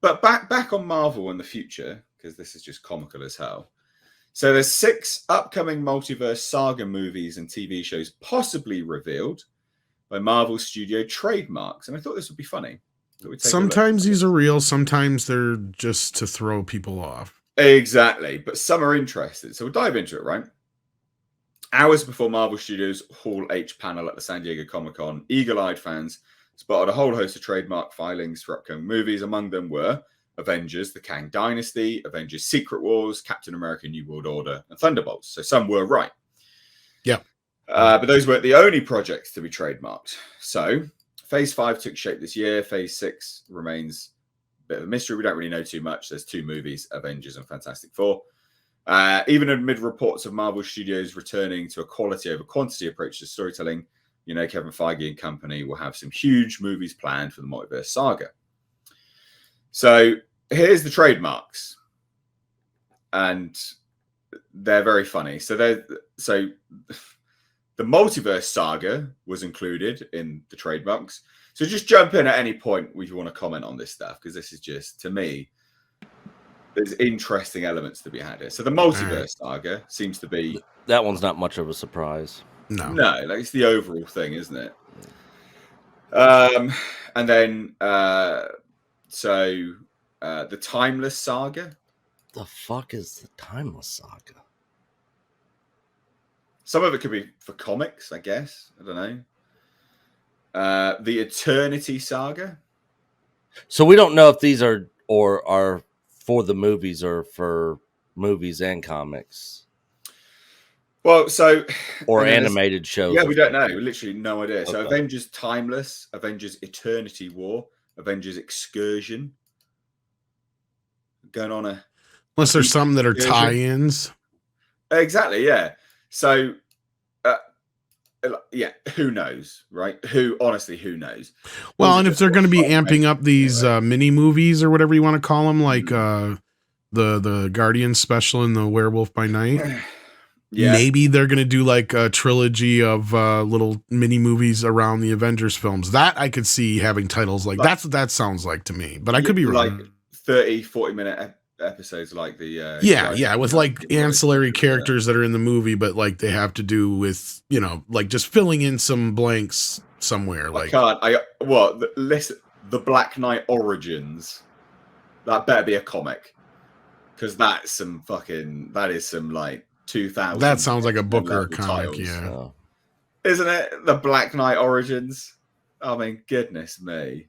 But back on Marvel in the future, because this is just comical as hell. So there's 6 upcoming multiverse saga movies and TV shows possibly revealed by Marvel studio Trademarks. And I thought this would be funny. Sometimes these are real. Sometimes they're just to throw people off. Exactly. But some are interested. So we'll dive into it, right? Hours before Marvel Studios' Hall H panel at the San Diego Comic-Con, eagle-eyed fans spotted a whole host of trademark filings for upcoming movies. Among them were Avengers, the Kang Dynasty, Avengers Secret Wars, Captain America New World Order, and Thunderbolts. So some were right. Yeah. But those weren't the only projects to be trademarked. So Phase 5 took shape this year. Phase 6 remains a bit of a mystery. We don't really know too much. There's 2 movies, Avengers and Fantastic Four. Even amid reports of Marvel Studios returning to a quality over quantity approach to storytelling, you know, Kevin Feige and company will have some huge movies planned for the multiverse saga. So here's the trademarks, and they're very funny. So the multiverse saga was included in the trademarks. So just jump in at any point if you want to comment on this stuff, because this is just, to me, there's interesting elements to be had here. So the multiverse saga seems to be... That one's not much of a surprise. No, like it's the overall thing, isn't it? And then, the Timeless Saga. The fuck is the Timeless Saga? Some of it could be for comics, I guess. I don't know. The Eternity Saga. So we don't know if these are for the movies or for movies and comics. Well, so... Or animated shows. Yeah, we don't know. Literally no idea. Okay. So Avengers Timeless, Avengers Eternity War, Avengers Excursion. Going on a... Unless there's some that are tie-ins. Exactly, yeah. So, yeah, who knows, right? Honestly, who knows? Well, and if they're going to be amping up these mini movies or whatever you want to call them, like the Guardian special and the Werewolf by Night... Yeah. Maybe they're going to do like a trilogy of little mini movies around the Avengers films. That I could see having titles like that's what that sounds like to me, but I could be wrong. Like 30, 40-minute episodes like the... yeah, with like ancillary characters that are in the movie, but like they have to do with, you know, like just filling in some blanks somewhere. Like the Black Knight Origins, that better be a comic, because that is some like 2000. That sounds like a book or a comic, yeah. Isn't it? The Black Knight Origins. I mean, goodness me.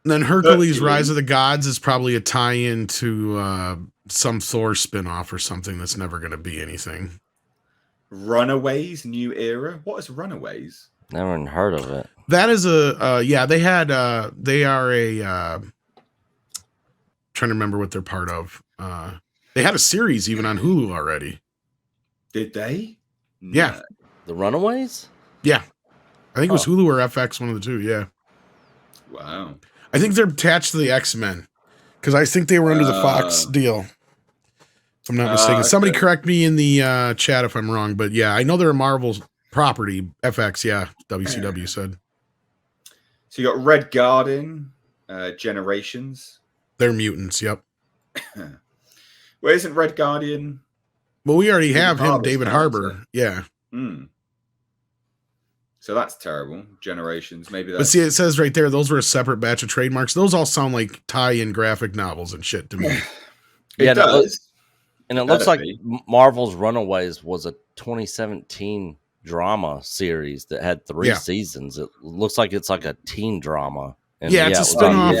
And then Hercules Rise of the Gods is probably a tie-in to some Thor spin-off or something that's never going to be anything. Runaways New Era. What is Runaways? Never even heard of it. That is they are a trying to remember what they're part of. They had a series even on Hulu already. Did they? Yeah. No. The Runaways? Yeah. I think it was Hulu or FX, one of the two, yeah. Wow. I think they're attached to the X-Men, because I think they were under the Fox deal. If I'm not mistaken. Somebody correct me in the chat if I'm wrong, but yeah, I know they're a Marvel property. FX, yeah, WCW said. So you got Red Guardian, Generations. They're mutants, yep. Well, isn't Red Guardian... Well, we already have him, David Harbour. Yeah. So that's terrible. Generations, maybe that's... But see, it says right there, those were a separate batch of trademarks. Those all sound like tie-in graphic novels and shit to me. It does. And it looks like Marvel's Runaways was a 2017 drama series that had 3 seasons. It looks like it's like a teen drama. And it's a spin-off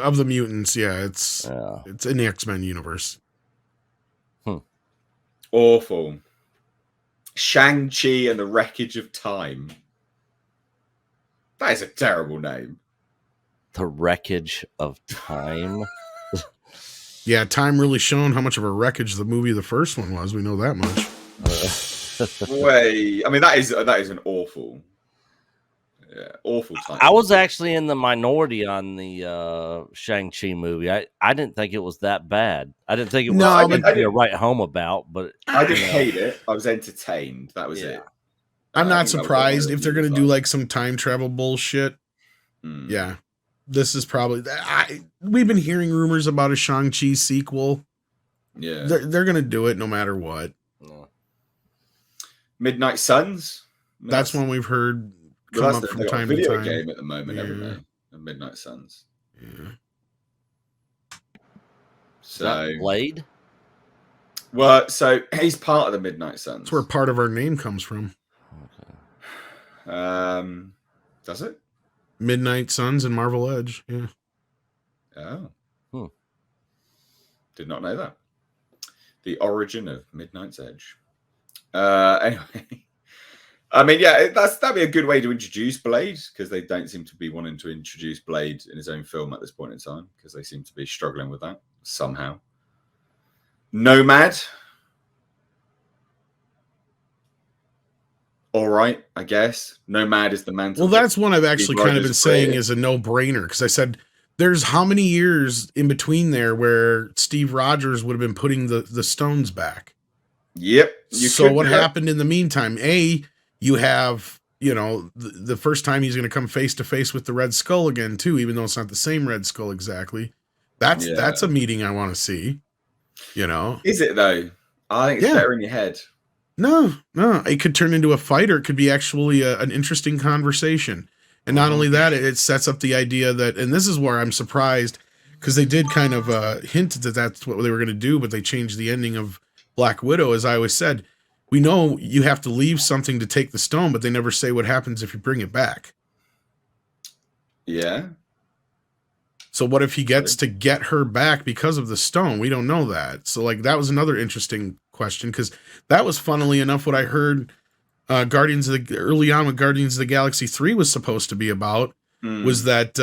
of the mutants. Yeah, it's in the X-Men universe. Awful. ShangChi and the Wreckage of Time. That is a terrible name. The Wreckage of Time. Yeah, time really shown how much of a wreckage the first one was. We know that much. I mean, that is an awful time. I was actually in the minority on the Shang-Chi movie. I didn't think it was that bad. I didn't think it was something to write home about, but I didn't hate it. I was entertained. That was it. I'm not surprised if they're going to do like some time travel bullshit. Yeah. this is probably we've been hearing rumors about a Shang-Chi sequel. Yeah, they're gonna do it no matter what. No. Midnight Suns. That's one we've heard come up from time to time. Game at the moment, haven't they? The Midnight Suns. Yeah. So is that Blade? Well, so he's part of the Midnight Suns. That's where part of our name comes from. Okay. Does it? Midnight Suns and Marvel Edge. Yeah. Oh. Did not know that. The origin of Midnight's Edge. Anyway. I mean, yeah, that'd be a good way to introduce Blade, because they don't seem to be wanting to introduce Blade in his own film at this point in time, because they seem to be struggling with that somehow. Nomad. All right, I guess. Nomad is the Mantle. Well, that's one I've actually kind of been saying is a no-brainer, because I said there's how many years in between there where Steve Rogers would have been putting the stones back. Yep. So what happened in the meantime? You have, the first time he's going to come face to face with the Red Skull again too, even though it's not the same Red Skull exactly. That's a meeting I want to see. Is it though? I think it's better in your head. No, it could turn into a fight, or it could be actually an interesting conversation. And not only that, it sets up the idea that, and this is where I'm surprised, because they did kind of hint that that's what they were going to do, but they changed the ending of Black Widow. As I always said, we know you have to leave something to take the stone, but they never say what happens if you bring it back. Yeah. So what if he gets to get her back because of the stone? We don't know that. So that was another interesting question, because that was, funnily enough, what I heard early on with Guardians of the Galaxy 3 was supposed to be about, was that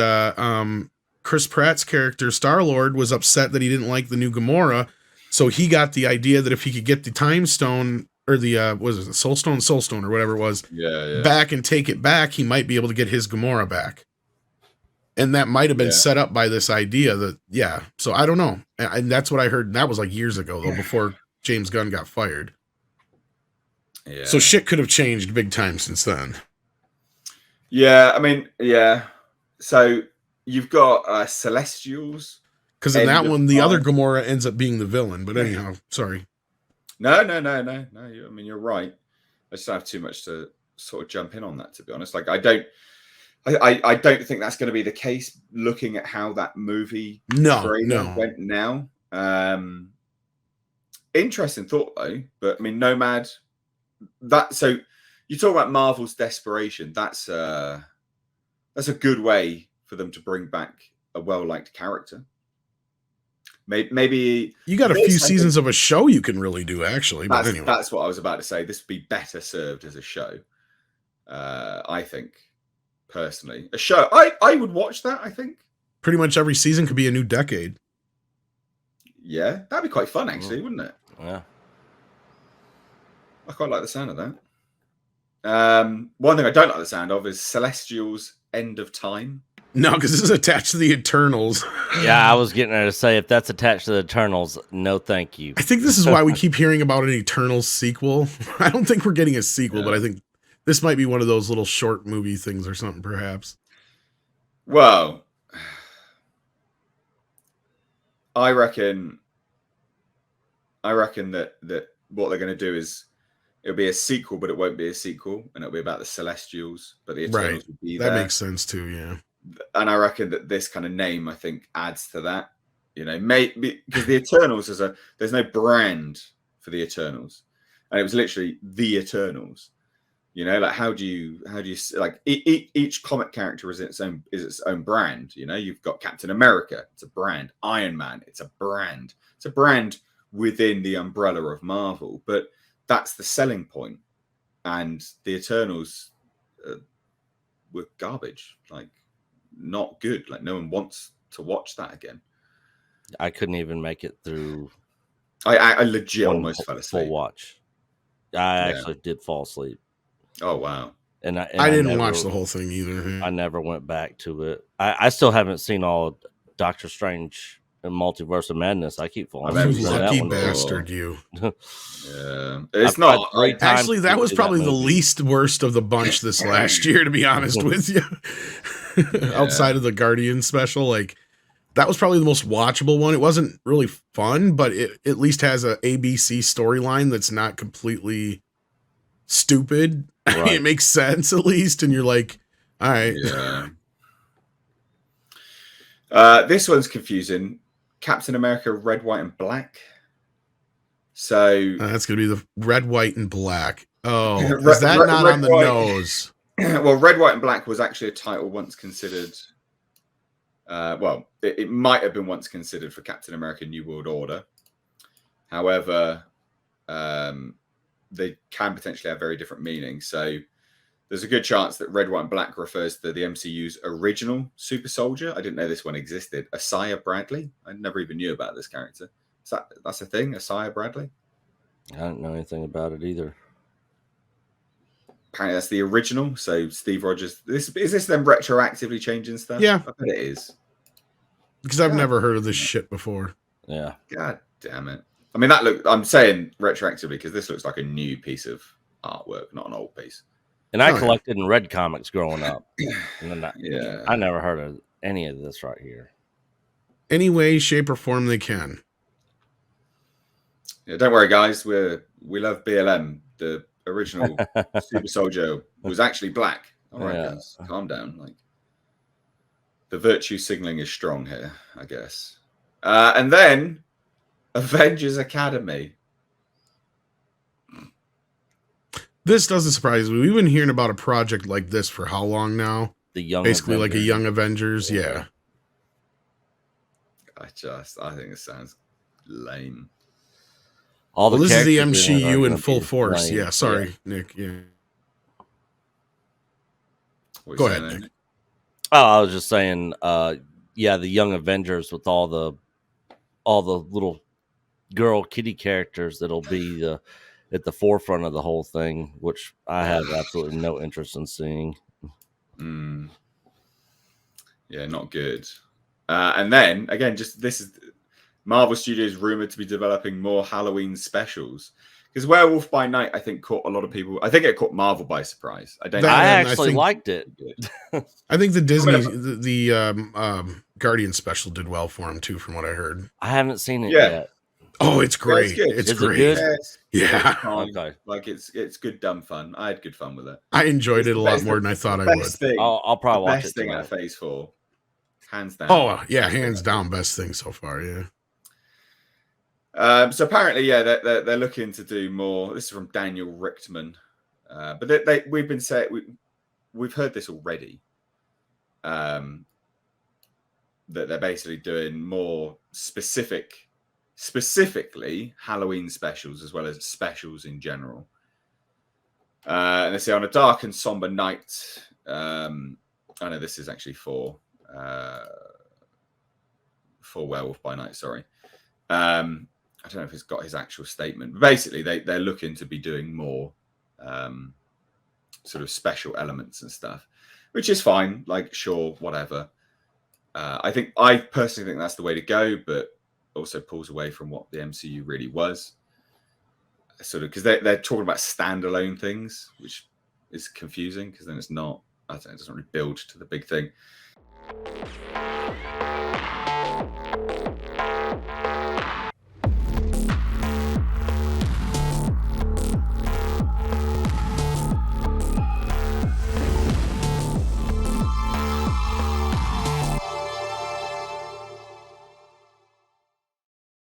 Chris Pratt's character, Star-Lord, was upset that he didn't like the new Gamora. So he got the idea that if he could get the Time Stone, or the Soul Stone, or whatever it was, back and take it back, he might be able to get his Gamora back. And that might have been set up by this idea that, so I don't know. And that's what I heard. And that was years ago, though, before James Gunn got fired. Yeah. So shit could have changed big time since then. Yeah, I mean, So you've got Celestials. Because in that one, the other Gamora ends up being the villain. But anyhow, sorry. No. I mean, you're right. I just don't have too much to sort of jump in on that, to be honest. I don't think that's going to be the case, looking at how that movie went now. Interesting thought, though. But I mean, Nomad. So you talk about Marvel's desperation. That's a good way for them to bring back a well-liked character. Maybe you got a few seasons of a show you can really do, actually. But anyway, that's what I was about to say. This would be better served as a show. I think, personally, a show. I would watch that. I think pretty much every season could be a new decade. Yeah, that'd be quite fun, actually, wouldn't it? Yeah. I quite like the sound of that. One thing I don't like the sound of is Celestials End of Time. No, because this is attached to the Eternals. Yeah, I was getting ready to say, if that's attached to the Eternals, no thank you. I think this is why we keep hearing about an Eternals sequel. I don't think we're getting a sequel, but I think this might be one of those little short movie things or something, perhaps. Well, I reckon that what they're going to do is it'll be a sequel, but it won't be a sequel, and it'll be about the Celestials, but the Eternals will be there. That makes sense too, yeah. And I reckon that this kind of name, I think, adds to that. Maybe because the Eternals there's no brand for the Eternals, and it was literally the Eternals. How do you each comic character is its own brand. You've got Captain America, it's a brand. Iron Man, it's a brand. It's a brand within the umbrella of Marvel, but that's the selling point. And the Eternals were garbage, not good. No one wants to watch that again. I couldn't even make it through. I legit almost fell asleep. Full watch. I actually did fall asleep. Oh wow! And I didn't watch the whole thing either. I never went back to it. I still haven't seen all of Doctor Strange Multiverse of Madness. I keep falling. I've You never seen lucky that one bastard, you. Yeah, it's I've not. tried 3 times Actually, that to was do probably the movie. least worst of the bunch this last year, to be honest with you. Outside of the Guardian special, like that was probably the most watchable one. It wasn't really fun, but it at least has a ABC storyline that's not completely stupid. Right. It makes sense at least, and you're like, all right. Yeah. This one's confusing. Captain America Red, White, and Black. So That's gonna be the red, white, and black. Oh, Red- is that red- not red, on the white. nose? Well, Red, White, and Black was actually a title once considered. Well, it might have been once considered for Captain America: New World Order. However, they can potentially have very different meanings. So there's a good chance that Red, White, and Black refers to the MCU's original super soldier. I didn't know this one existed. Isaiah Bradley. I never even knew about this character. That's a thing, Isaiah Bradley? I don't know anything about it either. Apparently that's the original. So Steve Rogers. Is this them retroactively changing stuff? Yeah. I bet it is. Because I've never heard of this shit before. Yeah. God damn it. I mean, I'm saying retroactively because this looks like a new piece of artwork, not an old piece. And I collected and read comics growing up. And I never heard of any of this right here. Any way, shape, or form they can. Yeah, don't worry, guys. We love BLM. The original super soldier was actually black. All right, guys, calm down. Like the virtue signaling is strong here, I guess. And then Avengers Academy. This doesn't surprise me. We've been hearing about a project like this for how long now? Basically like a Young Avengers, yeah. I think it sounds lame. This is the MCU in full force. Yeah, sorry, Nick. Yeah. Go ahead, Nick. Oh, I was just saying, the Young Avengers with all the little girl kitty characters that'll be at the forefront of the whole thing, which I have absolutely no interest in seeing. Yeah, not good. And then again, this is Marvel Studios rumored to be developing more Halloween specials because Werewolf by Night, I think, caught a lot of people. I think it caught Marvel by surprise. I actually liked it. I think the Disney, the Guardian special did well for him too, from what I heard. I haven't seen it yet. Oh, it's great. Yeah, it's great. It good? Yeah. Okay. Like it's good, dumb fun. I had good fun with it. I enjoyed it a lot more than I thought I would. I'll probably watch it. Best thing out of Phase 4, hands down. Oh yeah, hands down, best thing so far. Yeah. So apparently, they're looking to do more. This is from Daniel Richtman, but we've been saying we've heard this already. That they're basically doing more specifically Halloween specials as well as specials in general. And they say on a dark and somber night. I know this is actually for Werewolf by Night. Sorry. I don't know if it's got his actual statement. But basically, they're looking to be doing more sort of special elements and stuff, which is fine. Like, sure, whatever. I personally think that's the way to go, but also pulls away from what the MCU really was. Sort of because they're talking about standalone things, which is confusing because then it's not. I don't know, it doesn't really build to the big thing.